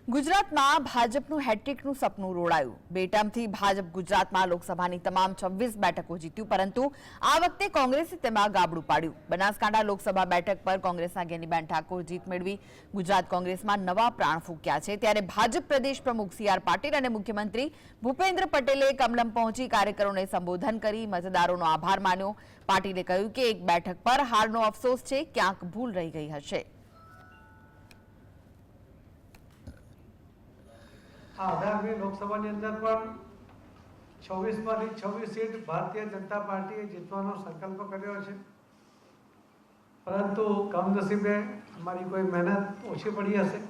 ગુજરાતમાં ભાજપનું હેટ્રિકનું સપનું રોડાયું। બે ટર્મથી ભાજપ ગુજરાતમાં લોકસભાની તમામ 26 બેઠકો જીત્યું, પરંતુ આ વખતે કોંગ્રેસે તેમાં ગાબડું પાડ્યું। બનાસકાંઠા લોકસભા બેઠક પર કોંગ્રેસના ગેનીબેન ઠાકોર જીત મેળવી ગુજરાત કોંગ્રેસમાં નવા પ્રાણ ફૂંક્યા છે। ત્યારે ભાજપ પ્રદેશ પ્રમુખ સી.આર. પાટીલ અને મુખ્યમંત્રી ભૂપેન્દ્ર પટેલે કમલમ પહોંચી કાર્યકરોને સંબોધન કરી મતદારોનો આભાર માન્યો। પાટીલે કહ્યું કે એક બેઠક પર હારનો અફસોસ છે, ક્યાંક ભૂલ રહી ગઈ હશે। आगामी लोकसभा अंदर 26 में 26 सीट भारतीय जनता पार्टी जीतવાનો संकल्प કર્યો છે, परंतु कमनसीबे हमारी कोई मेहनत ओછી पड़ी हशे।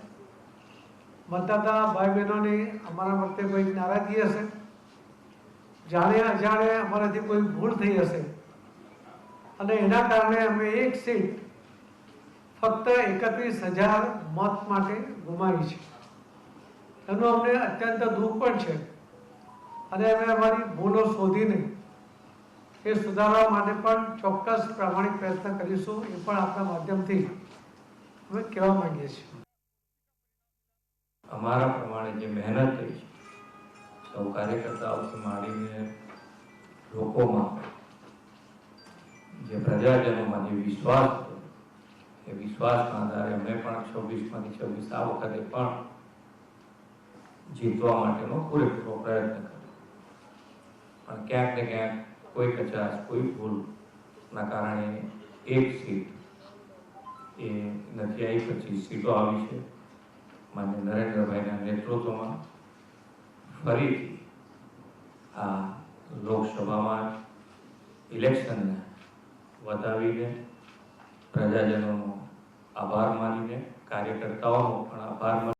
मतदाता भाई बहनों ने अमरा प्रत्ये कोई नाराजगी हशे, जाने अजाणे अमराथी कोई भूल थी हशे અને એના કારણે અમે એક સીટ ફક્ત 31,000 મત માટે ગુમાવી છે। એનું અમને અત્યંત દુઃખ પણ છે અને અમે અમારી ભૂલો શોધીને એ સુધારવા માટે પણ ચોક્કસ પ્રામાણિક પ્રયત્ન કરીશું, એ પણ આપણા માધ્યમથી અમે કહેવા માંગીએ છીએ। અમારા પ્રમાણે જે મહેનત થઈ છે, સૌ કાર્યકર્તાઓથી માંડીને લોકોમાં જે પ્રજાજનોમાં જે વિશ્વાસ હતો, એ વિશ્વાસના આધારે અમે પણ 26માંથી 26 આ વખતે પણ જીતવા માટેનો પૂરેપૂરો પ્રયત્ન કર્યો, પણ ક્યાંક ને ક્યાંક કોઈ કચાશ, કોઈ ભૂલના કારણે એક સીટ એ નથી આવી, 25 સીટો આવી છે। માન્ય નરેન્દ્રભાઈના નેતૃત્વમાં ફરીથી આ લોકસભામાં ઇલેક્શનને વધાવીને પ્રજાજનોનો આભાર માનીને, કાર્યકર્તાઓનો પણ આભાર માની